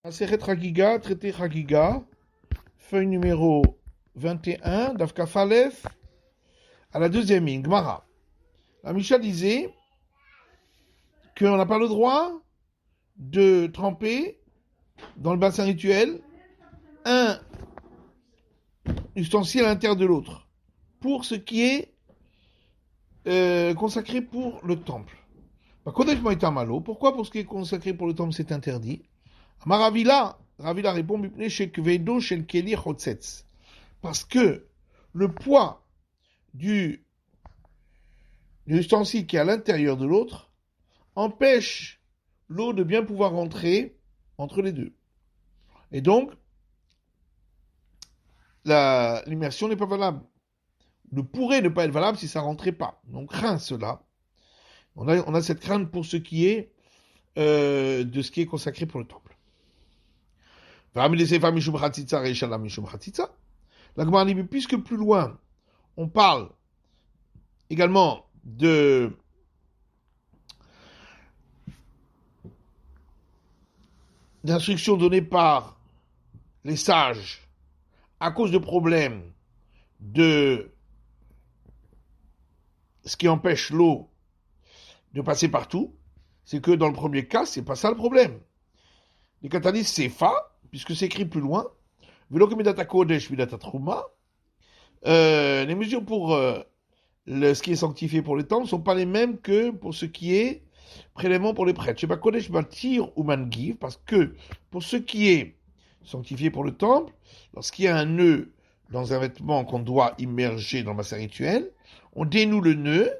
Maseret Chagiga, traité Chagiga, feuille numéro 21, Dafka Falef, à la deuxième ligne, Gmara. La Misha disait qu'on n'a pas le droit de tremper dans le bassin rituel un ustensile à l'intérieur de l'autre, pour ce qui est consacré pour le temple. Pourquoi pour ce qui est consacré pour le temple c'est interdit? Ravila répond parce que le poids du ustensile qui est à l'intérieur de l'autre empêche l'eau de bien pouvoir rentrer entre les deux. Et donc, l'immersion n'est pas valable. Ne pourrait ne pas être valable si ça ne rentrait pas. Donc, craint cela. On a cette crainte pour ce qui est de ce qui est consacré pour le temple. La Gemara dit, puisque plus loin, on parle également d'instructions données par les sages à cause de problèmes de ce qui empêche l'eau de passer partout, c'est que dans le premier cas, c'est pas ça le problème. Les catalystes, c'est fa, puisque c'est écrit plus loin. Les mesures pour ce qui est sanctifié pour les temples ne sont pas les mêmes que pour ce qui est prélèvement pour les prêtres. Je sais pas Kodesh Batir ou Mangiv, parce que pour ce qui est sanctifié pour le temple, lorsqu'il y a un nœud dans un vêtement qu'on doit immerger dans le bassin rituel, on dénoue le nœud,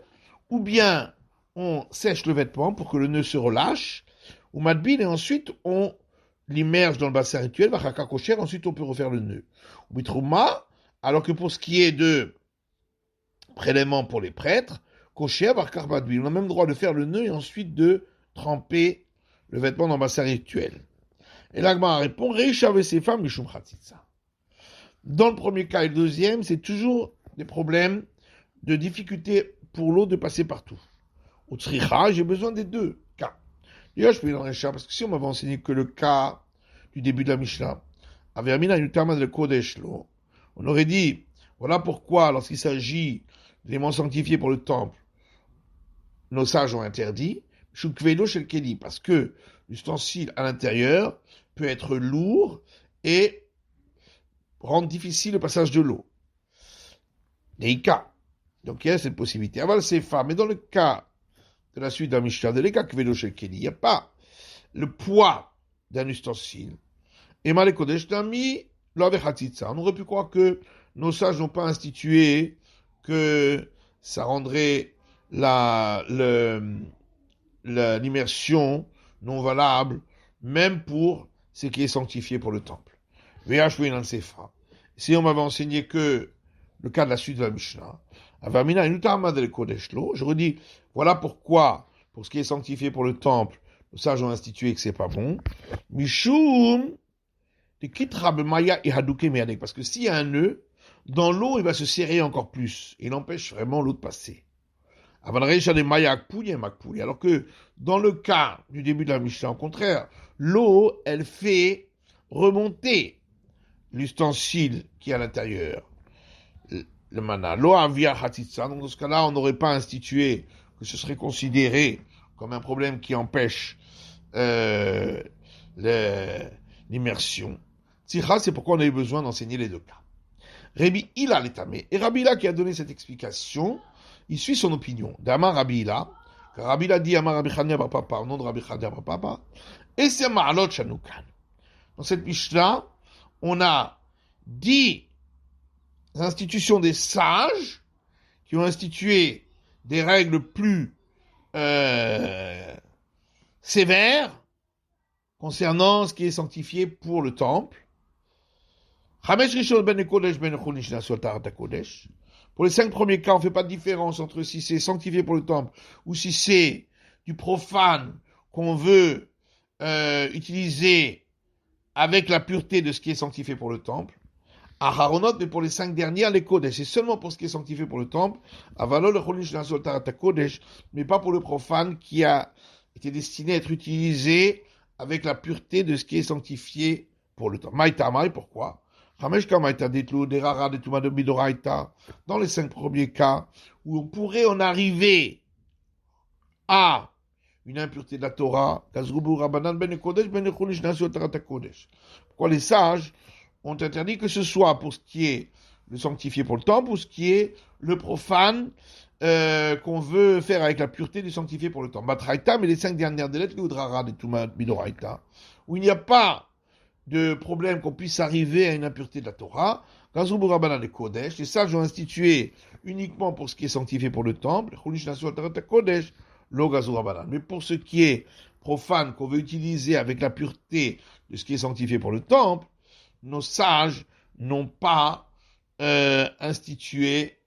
ou bien on sèche le vêtement pour que le nœud se relâche, ou madbin, et ensuite on l'immerge dans le bassin rituel, ensuite on peut refaire le nœud. Ou bitrouma, alors que pour ce qui est de prélèvement pour les prêtres, kosher, on a même droit de faire le nœud et ensuite de tremper le vêtement dans le bassin rituel. Et l'Agma répond, Reishav ses femmes, Mishum Chatzitza. Dans le premier cas et le deuxième, c'est toujours des problèmes de difficulté pour l'eau de passer partout. Au Tzricha, j'ai besoin des deux cas. D'ailleurs, je peux y dans Reishav, parce que si on m'avait enseigné que le cas du début de la Mishnah, avait Amina une terme de Kodesh, on aurait dit, voilà pourquoi, lorsqu'il s'agit d'éléments sanctifiés pour le temple, nos sages ont interdit, Shukvelo shel Keli, parce que l'ustensile à l'intérieur peut être lourd et rendre difficile le passage de l'eau. Les cas. Donc il y a cette possibilité. Aval c'est fa, mais dans le cas de la suite d'un Mishnah, de l'Eka Kvelo shel Keli, il n'y a pas le poids d'un ustensile. Et Malek Kodesh Nami, on aurait pu croire que nos sages n'ont pas institué que ça rendrait l'immersion non valable, même pour ce qui est sanctifié pour le temple. Si on m'avait enseigné que le cas de la suite de la Mishnah, j'aurais dit, voilà pourquoi, pour ce qui est sanctifié pour le temple, nos sages ont institué que c'est pas bon. Mishum, parce que s'il y a un nœud, dans l'eau, il va se serrer encore plus. Et il empêche vraiment l'eau de passer. Alors que dans le cas du début de la Mishnah, au contraire, l'eau, elle fait remonter l'ustensile qui est à l'intérieur. Le mana. L'eau avia hatitsa. Donc dans ce cas-là, on n'aurait pas institué que ce serait considéré comme un problème qui empêche l'immersion. C'est pourquoi on a eu besoin d'enseigner les deux cas. Rabbi Hila l'étamé. Et Rabbi Hila qui a donné cette explication, il suit son opinion. D'Amar Rabbi Hila, car Rabbi Hila dit Amar Rabbi Chania bar Papa, au nom de Rabbi Chania bar Papa, et c'est Ma'alot Shanukan. Dans cette Mishnah, on a 10 institutions des sages qui ont institué des règles plus sévères concernant ce qui est sanctifié pour le temple. Pour les 5 premiers cas, on ne fait pas de différence entre si c'est sanctifié pour le temple ou si c'est du profane qu'on veut utiliser avec la pureté de ce qui est sanctifié pour le temple. Aharonot, mais pour les 5 dernières, les Kodesh, c'est seulement pour ce qui est sanctifié pour le temple. Avalol, le Cholish, la Kodesh, mais pas pour le profane qui a été destiné à être utilisé avec la pureté de ce qui est sanctifié pour le temps. Maïta, pourquoi? Dans les 5 premiers cas, où on pourrait en arriver à une impureté de la Torah, pourquoi les sages ont interdit que ce soit pour ce qui est le sanctifié pour le temps, pour ce qui est le profane qu'on veut faire avec la pureté du sanctifié pour le temps. Batraïta, mais les 5 dernières des lettres, où il n'y a pas de problème qu'on puisse arriver à une impureté de la Torah, les sages ont institué uniquement pour ce qui est sanctifié pour le temple, mais pour ce qui est profane qu'on veut utiliser avec la pureté de ce qui est sanctifié pour le temple, nos sages n'ont pas institué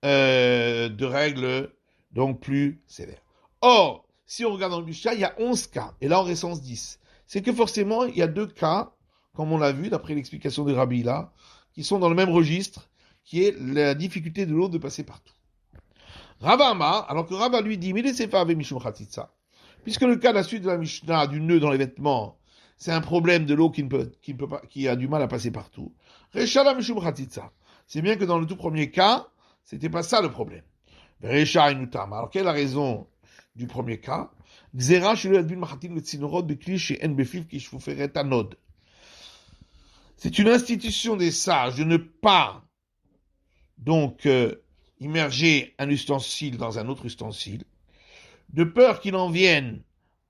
de règles donc plus sévères. Or, si on regarde dans le Mishnah, il y a 11 cas, et là on recense 10. C'est que forcément, il y a 2 cas, comme on l'a vu d'après l'explication de Rabbi là, qui sont dans le même registre, qui est la difficulté de l'eau de passer partout. Ravama, alors que Rava lui dit, puisque le cas de la suite de la Mishnah, du nœud dans les vêtements, c'est un problème de l'eau qui a du mal à passer partout. C'est bien que dans le tout premier cas, c'était pas ça le problème. Alors quelle est la raison du premier cas? C'est une institution des sages de ne pas donc immerger un ustensile dans un autre ustensile, de peur qu'il en vienne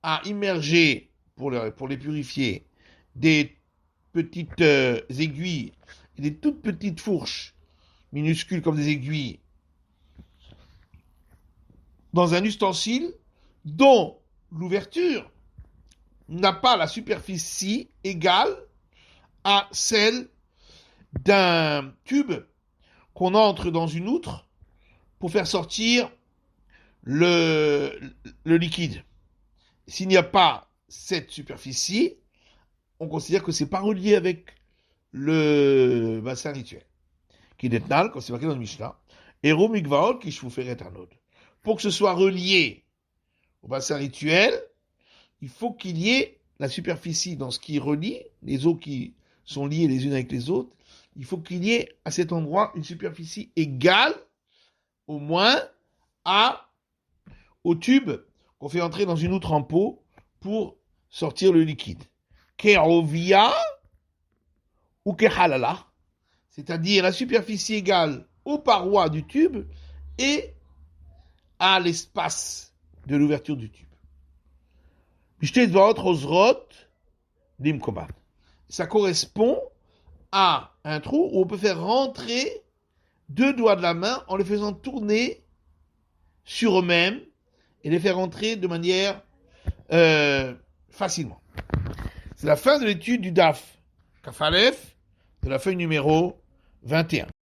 à immerger, pour les purifier, des petites aiguilles et des toutes petites fourches minuscules comme des aiguilles dans un ustensile dont l'ouverture n'a pas la superficie égale à celle d'un tube qu'on entre dans une outre pour faire sortir le liquide. S'il n'y a pas cette superficie, on considère que c'est pas relié avec le bassin rituel. Qui est Netnal, comme c'est marqué dans le Mishnah, Ero Mikvaot qui shvuferet anod. Pour que ce soit relié au bassin rituel, il faut qu'il y ait la superficie dans ce qui relie, les eaux qui sont liées les unes avec les autres, il faut qu'il y ait à cet endroit une superficie égale, au moins, au tube qu'on fait entrer dans une outre en pot pour sortir le liquide. Kerovia ou kehalala, c'est-à-dire la superficie égale aux parois du tube et à l'espace de l'ouverture du tube. Ça correspond à un trou où on peut faire rentrer 2 doigts de la main en les faisant tourner sur eux-mêmes et les faire rentrer de manière facilement. C'est la fin de l'étude du DAF Kafalef de la feuille numéro 21.